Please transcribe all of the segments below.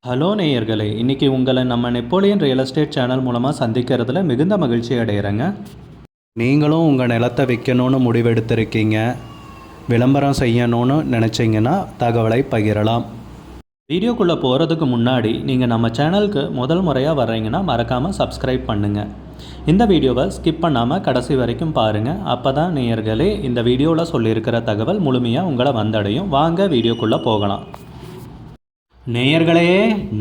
Hello நேயர்களே, இன்றைக்கி உங்களை நம்ம நெப்போலியன் ரியல் எஸ்டேட் சேனல் மூலமாக சந்திக்கிறதுல மிகுந்த மகிழ்ச்சி அடைகிறேங்க. நீங்களும் உங்கள் நிலத்தை விற்கணும்னு முடிவெடுத்திருக்கீங்க, விளம்பரம் செய்யணும்னு நினச்சிங்கன்னா தகவலை பகிரலாம். வீடியோக்குள்ளே போகிறதுக்கு முன்னாடி நீங்கள் நம்ம சேனலுக்கு முதல் முறையாக வர்றீங்கன்னா மறக்காமல் சப்ஸ்கிரைப் பண்ணுங்கள். இந்த வீடியோவை ஸ்கிப் பண்ணாமல் கடைசி வரைக்கும் பாருங்கள். அப்போ தான் நேயர்களே இந்த வீடியோவில் சொல்லியிருக்கிற தகவல் முழுமையாக உங்களை வந்தடையும். வாங்க வீடியோக்குள்ளே போகலாம். நேயர்களே,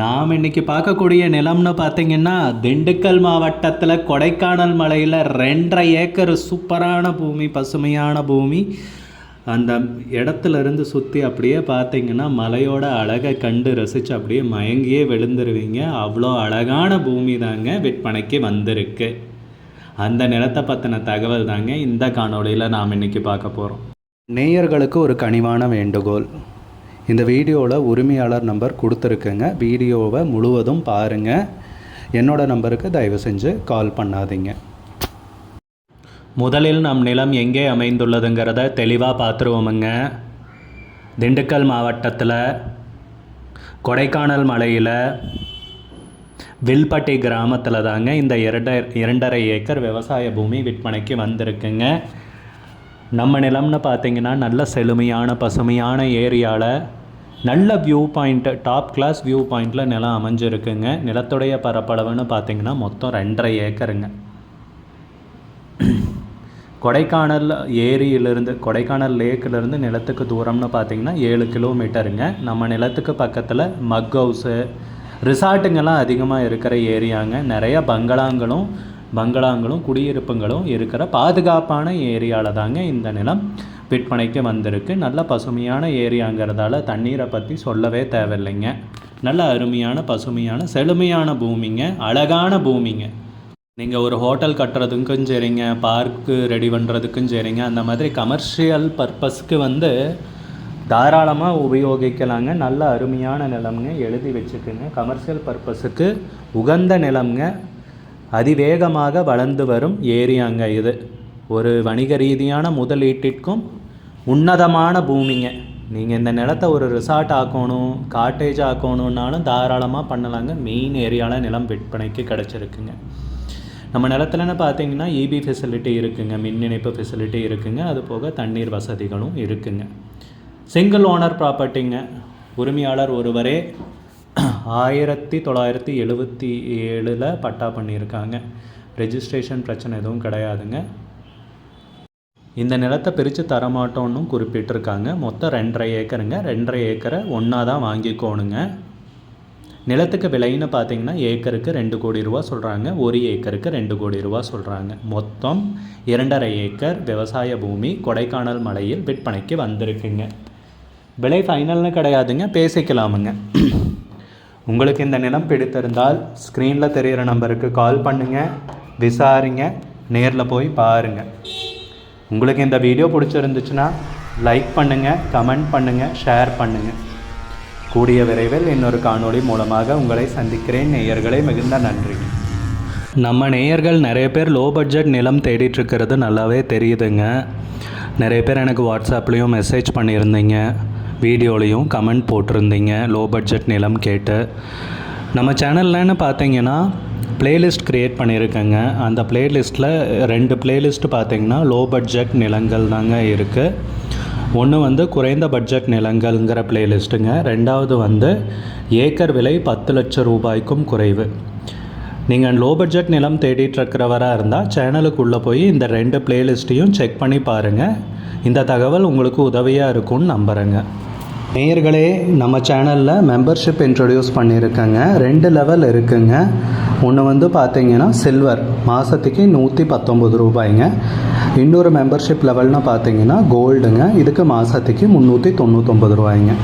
நாம் இன்றைக்கி பார்க்கக்கூடிய நிலம்னு பார்த்திங்கன்னா திண்டுக்கல் மாவட்டத்தில் கொடைக்கானல் மலையில் 2.5 ஏக்கர் சூப்பரான பூமி, பசுமையான பூமி. அந்த இடத்துலேருந்து சுற்றி அப்படியே பார்த்திங்கன்னா மலையோட அழகை கண்டு ரசித்து அப்படியே மயங்கியே விழுந்துருவீங்க. அவ்வளோ அழகான பூமி தாங்க விற்பனைக்கு வந்திருக்கு. அந்த நிலத்தை பற்றின தகவல் தாங்க இந்த காணொளியில் நாம் இன்றைக்கி பார்க்க போகிறோம். நேயர்களுக்கு ஒரு கனிவான வேண்டுகோள், இந்த வீடியோவில் உரிமையாளர் நம்பர் கொடுத்துருக்குங்க. வீடியோவை முழுவதும் பாருங்கள். என்னோடய நம்பருக்கு தயவு செஞ்சு கால் பண்ணாதீங்க. முதலில் நம் நிலம் எங்கே அமைந்துள்ளதுங்கிறத தெளிவாக பார்த்துருவோமுங்க. திண்டுக்கல் மாவட்டத்தில் கொடைக்கானல் மலையில் வில்பட்டி கிராமத்தில் தாங்க இந்த 2.5 ஏக்கர் விவசாய பூமி விற்பனைக்கு வந்திருக்குங்க. நம்ம நிலம்னு பார்த்திங்கன்னா நல்ல செழுமையான பசுமையான ஏரியாவில் நல்ல view point, top class view பாயிண்டில் நிலம் அமைஞ்சிருக்குங்க. நிலத்துடைய பரப்பளவுன்னு பார்த்திங்கன்னா மொத்தம் 2.5 ஏக்கருங்க. கொடைக்கானல் ஏரியிலிருந்து, கொடைக்கானல் லேக்கிலிருந்து நிலத்துக்கு தூரம்னு பார்த்திங்கன்னா 7 கிலோமீட்டருங்க. நம்ம நிலத்துக்கு பக்கத்தில் மக் ஹவுஸு, ரிசார்ட்டுங்கெல்லாம் அதிகமாக இருக்கிற ஏரியாங்க. நிறைய பங்களாங்களும் குடியிருப்புங்களும் இருக்கிற பாதுகாப்பான ஏரியாவில் தாங்க இந்த நிலம் விற்பனைக்கு வந்திருக்கு. நல்ல பசுமையான ஏரியாங்கிறதால தண்ணீரை பற்றி சொல்லவே தேவையில்லைங்க. நல்ல அருமையான பசுமையான செழுமையான பூமிங்க, அழகான பூமிங்க. நீங்கள் ஒரு ஹோட்டல் கட்டுறதுக்கும் சரிங்க, பார்க்கு ரெடி பண்ணுறதுக்கும் சரிங்க, அந்த மாதிரி கமர்ஷியல் பர்பஸ்க்கு தாராளமாக உபயோகிக்கலாங்க. நல்ல அருமையான நிலம்ங்க, எழுதி வச்சுக்குங்க. கமர்ஷியல் பர்பஸுக்கு உகந்த நிலம்ங்க. அதிவேகமாக வளர்ந்து வரும் ஏரியாங்க இது. ஒரு வணிக ரீதியான முதலீட்டிற்கும் உன்னதமான பூமிங்க. நீங்கள் இந்த நிலத்தை ஒரு ரிசார்ட் ஆக்கணும், காட்டேஜ் ஆக்கணுன்னாலும் தாராளமாக பண்ணலாங்க. மெயின் ஏரியாவில் நிலம் விற்பனைக்கு கிடச்சிருக்குங்க. நம்ம நிலத்துலன்னு பார்த்தீங்கன்னா இபி ஃபெசிலிட்டி இருக்குங்க, மின் இணைப்பு ஃபெசிலிட்டி இருக்குங்க. அது போக தண்ணீர் வசதிகளும் இருக்குங்க. சிங்கிள் ஓனர் ப்ராப்பர்ட்டிங்க. உரிமையாளர் ஒருவரே 1977 பட்டா பண்ணியிருக்காங்க. ரெஜிஸ்ட்ரேஷன் பிரச்சனை எதுவும் கிடையாதுங்க. இந்த நிலத்தை பிரித்து தரமாட்டோன்னு குறிப்பிட்டிருக்காங்க. மொத்தம் 2.5 ஏக்கருங்க. 2.5 ஏக்கரை ஒன்றா தான் வாங்கிக்கோணுங்க. நிலத்துக்கு விலைன்னு பார்த்தீங்கன்னா ஏக்கருக்கு 2 கோடி ரூபா சொல்கிறாங்க, 1 ஏக்கருக்கு 2 கோடி ரூபா சொல்கிறாங்க. மொத்தம் 2.5 ஏக்கர் விவசாய பூமி கொடைக்கானல் மலையில் விற்பனைக்கு வந்திருக்குங்க. விலை ஃபைனல்னு கிடையாதுங்க, பேசிக்கலாமுங்க. உங்களுக்கு இந்த நிலம் பிடித்திருந்தால் ஸ்க்ரீனில் தெரிகிற நம்பருக்கு கால் பண்ணுங்கள், விசாரிங்க, நேரில் போய் பாருங்கள். உங்களுக்கு இந்த வீடியோ பிடிச்சிருந்துச்சுன்னா லைக் பண்ணுங்கள், கமெண்ட் பண்ணுங்கள், ஷேர் பண்ணுங்கள். கூடிய விரைவில் இன்னொரு காணொளி மூலமாக உங்களை சந்திக்கிறேன். நேயர்களே, மிகுந்த நன்றி. நம்ம நேயர்கள் நிறைய பேர் லோ பட்ஜெட் நிலம் தேடிட்டுருக்கிறது நல்லாவே தெரியுதுங்க. நிறைய பேர் எனக்கு வாட்ஸ்அப்லேயும் மெசேஜ் பண்ணியிருந்தீங்க, வீடியோலையும் கமெண்ட் போட்டிருந்தீங்க லோ பட்ஜெட் நிலம் கேட்டு. நம்ம சேனல்லன்னு பார்த்தீங்கன்னா ப்ளேலிஸ்ட் க்ரியேட் பண்ணியிருக்கேங்க. அந்த ப்ளேலிஸ்ட்டில் 2 ப்ளேலிஸ்ட்டு பார்த்தீங்கன்னா லோ பட்ஜெட் நிலங்கள் தாங்க இருக்குது. ஒன்று குறைந்த பட்ஜெட் நிலங்கள்ங்கிற ப்ளேலிஸ்ட்டுங்க. 2வது ஏக்கர் விலை 10 லட்சம் ரூபாய்க்கும் குறைவு. நீங்கள் லோ பட்ஜெட் நிலம் தேடிட்டுருக்கிறவராக இருந்தால் சேனலுக்குள்ளே போய் இந்த 2 ப்ளேலிஸ்ட்டையும் செக் பண்ணி பாருங்கள். இந்த தகவல் உங்களுக்கு உதவியாக இருக்கும்னு நம்புகிறேங்க. நேயர்களே, நம்ம சேனலில் மெம்பர்ஷிப் இன்ட்ரடியூஸ் பண்ணியிருக்கேங்க. 2 லெவல் இருக்குங்க. ஒன்று பார்த்தீங்கன்னா சில்வர், மாதத்துக்கு 119 ரூபாய்ங்க. இன்னொரு மெம்பர்ஷிப் லெவல்னு பார்த்தீங்கன்னா கோல்டுங்க. இதுக்கு மாதத்துக்கு 399 ரூபாய்ங்க.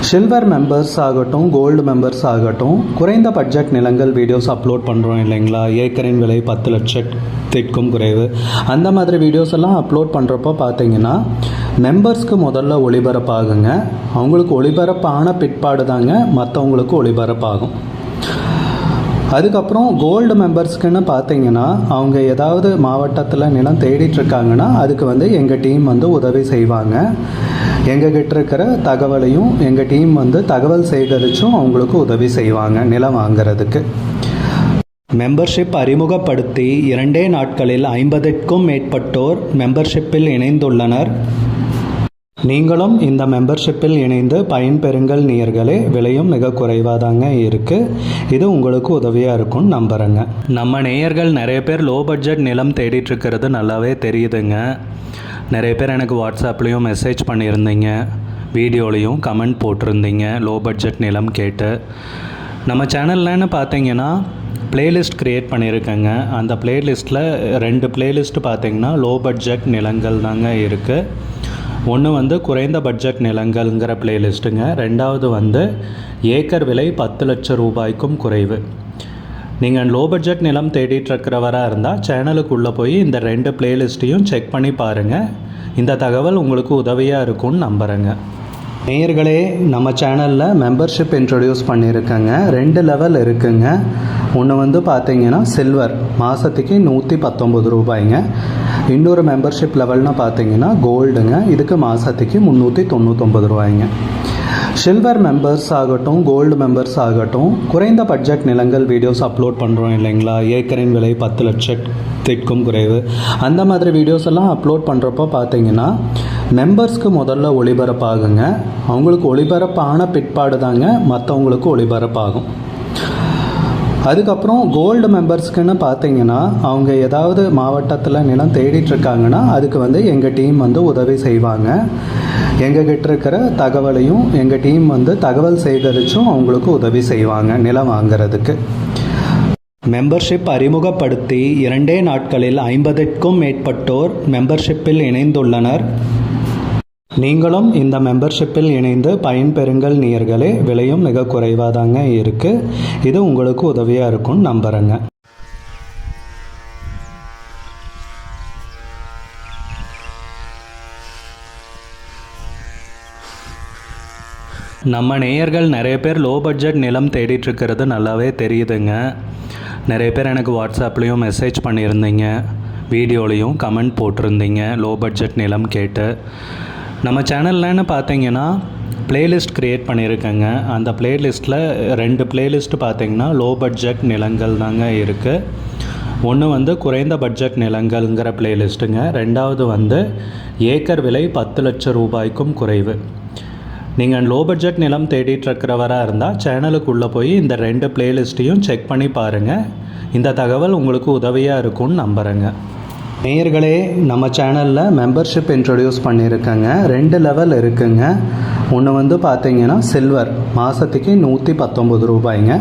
சில்வர் மெம்பர்ஸ் ஆகட்டும், கோல்டு மெம்பர்ஸ் ஆகட்டும், குறைந்த பட்ஜெட் நிலங்கள் வீடியோஸ் அப்லோட் பண்ணுறோம் இல்லைங்களா, ஏக்கரின் விலை 10 லட்சத்திற்கும் குறைவு, அந்த மாதிரி வீடியோஸ் எல்லாம் அப்லோட் பண்ணுறப்போ பார்த்தீங்கன்னா மெம்பர்ஸ்க்கு முதல்ல ஒளிபரப்பாகுங்க. அவங்களுக்கு ஒளிபரப்பான பிற்பாடு தாங்க மற்றவங்களுக்கு ஒளிபரப்பாகும். அதுக்கப்புறம் கோல்டு மெம்பர்ஸ்க்குன்னு பார்த்தீங்கன்னா அவங்க ஏதாவது மாவட்டத்தில் நிலம் தேடிட்டுருக்காங்கன்னா அதுக்கு எங்கள் டீம் உதவி செய்வாங்க. எங்ககிட்ட இருக்கிற தகவலையும் எங்கள் டீம் வந்து தகவல் சேகரித்தும் அவங்களுக்கு உதவி செய்வாங்க நிலம் வாங்கிறதுக்கு. மெம்பர்ஷிப் அறிமுகப்படுத்தி 2 நாட்களில் 50க்கும் மேற்பட்டோர் மெம்பர்ஷிப்பில் இணைந்துள்ளனர். நீங்களும் இந்த மெம்பர்ஷிப்பில் இணைந்து பயன்பெறுங்கள் நேயர்களே. விலையும் மிக குறைவாக தாங்க இருக்குது. இது உங்களுக்கு உதவியாக இருக்கும்னு நம்புகிறேங்க. நம்ம நேயர்கள் நிறைய பேர் லோ பட்ஜெட் நிலம் தேடிட்டுருக்கிறது நல்லாவே தெரியுதுங்க. நிறைய பேர் எனக்கு வாட்ஸ்அப்லேயும் மெசேஜ் பண்ணியிருந்தீங்க, வீடியோலையும் கமெண்ட் போட்டிருந்தீங்க லோ பட்ஜெட் நிலம் கேட்டு. நம்ம சேனல்லன்னு பார்த்தீங்கன்னா பிளேலிஸ்ட் க்ரியேட் பண்ணியிருக்கேங்க. அந்த பிளேலிஸ்ட்டில் 2 பிளேலிஸ்ட் பார்த்தீங்கன்னா லோ பட்ஜெட் நிலங்கள் தாங்க இருக்குது. ஒன்று வந்து குறைந்த பட்ஜெட் நிலங்கள்ங்கிற பிளேலிஸ்ட்டுங்க. 2வது வந்து ஏக்கர் விலை 10 லட்சம் ரூபாய்க்கும் குறைவு. நீங்கள் லோ பட்ஜெட் நிலம் தேடிட்டுருக்கிறவராக இருந்தால் சேனலுக்குள்ளே போய் இந்த 2 பிளேலிஸ்ட்டையும் செக் பண்ணி பாருங்கள். இந்த தகவல் உங்களுக்கு உதவியாக இருக்கும்னு நம்புகிறேங்க. நேயர்களே, நம்ம சேனலில் மெம்பர்ஷிப் இன்ட்ரடியூஸ் பண்ணியிருக்கேங்க. 2 லெவல் இருக்குங்க. ஒன்று வந்து பார்த்தீங்கன்னா சில்வர், மாதத்துக்கு 119 ரூபாய்ங்க. இன்னொரு மெம்பர்ஷிப் லெவல்னால் பார்த்தீங்கன்னா கோல்டுங்க. இதுக்கு மாதத்துக்கு 399 ரூபாய்ங்க. சில்வர் மெம்பர்ஸ் ஆகட்டும், கோல்டு மெம்பர்ஸ் ஆகட்டும், குறைந்த பட்ஜெட் நிலங்கள் வீடியோஸ் அப்லோட் பண்ணுறோம் இல்லைங்களா, ஏக்கரின் விலை 10 லட்சத்திற்கும் குறைவு, அந்த மாதிரி வீடியோஸ் எல்லாம் அப்லோட் பண்ணுறப்போ பார்த்தீங்கன்னா மெம்பர்ஸ்க்கு முதல்ல ஒளிபரப்பாகுங்க. அவங்களுக்கு ஒளிபரப்பான பிற்பாடு தாங்க மற்றவங்களுக்கு ஒளிபரப்பாகும். அதுக்கப்புறம் கோல்டு மெம்பர்ஸ்க்குன்னு பார்த்தீங்கன்னா அவங்க ஏதாவது மாவட்டத்தில் நிலம் தேடிட்டுருக்காங்கன்னா அதுக்கு வந்து எங்கள் டீம் வந்து உதவி செய்வாங்க. எங்ககிட்ட இருக்கிற தகவலையும் எங்கள் டீம் வந்து தகவல் சேகரித்தும் அவங்களுக்கு உதவி செய்வாங்க நிலம் வாங்கிறதுக்கு. மெம்பர்ஷிப் அறிமுகப்படுத்தி 2 நாட்களில் 50க்கும் மேற்பட்டோர் மெம்பர்ஷிப்பில் இணைந்துள்ளனர். நீங்களும் இந்த மெம்பர்ஷிப்பில் இணைந்து பயன்பெறுங்கள் நேயர்களே. விலையும் மிக குறைவாக தாங்க இருக்குது. இது உங்களுக்கு உதவியாக இருக்கும்னு நம்புகிறேங்க. நம்ம நேயர்கள் நிறைய பேர் லோ பட்ஜெட் நிலம் தேடிட்டுருக்கிறது நல்லாவே தெரியுதுங்க. நிறைய பேர் எனக்கு வாட்ஸ்அப்லேயும் மெசேஜ் பண்ணியிருந்தீங்க, வீடியோலையும் கமெண்ட் போட்டிருந்தீங்க லோ பட்ஜெட் நிலம் கேட்டு. நம்ம சேனல்லன்னு பார்த்தீங்கன்னா பிளேலிஸ்ட் க்ரியேட் பண்ணியிருக்கேங்க. அந்த பிளேலிஸ்ட்டில் 2 பிளேலிஸ்ட் பார்த்தீங்கன்னா லோ பட்ஜெட் நிலங்கள் தாங்க இருக்குது. ஒன்று வந்து குறைந்த பட்ஜெட் நிலங்கள்ங்கிற பிளேலிஸ்ட்டுங்க. 2வது வந்து ஏக்கர் விலை 10 லட்சம் ரூபாய்க்கும் குறைவு. நீங்கள் லோ பட்ஜெட் நிலம் தேடிட்டுருக்கிறவராக இருந்தால் சேனலுக்குள்ளே போய் இந்த 2 பிளேலிஸ்ட்டையும் செக் பண்ணி பாருங்கள். இந்த தகவல் உங்களுக்கு உதவியாக இருக்கும்னு நம்புகிறேங்க. நேயர்களே, நம்ம சேனலில் மெம்பர்ஷிப் இன்ட்ரடியூஸ் பண்ணியிருக்கேங்க. 2 லெவல் இருக்குங்க. ஒன்று வந்து பார்த்தீங்கன்னா சில்வர், மாதத்துக்கு 119 ரூபாய்ங்க.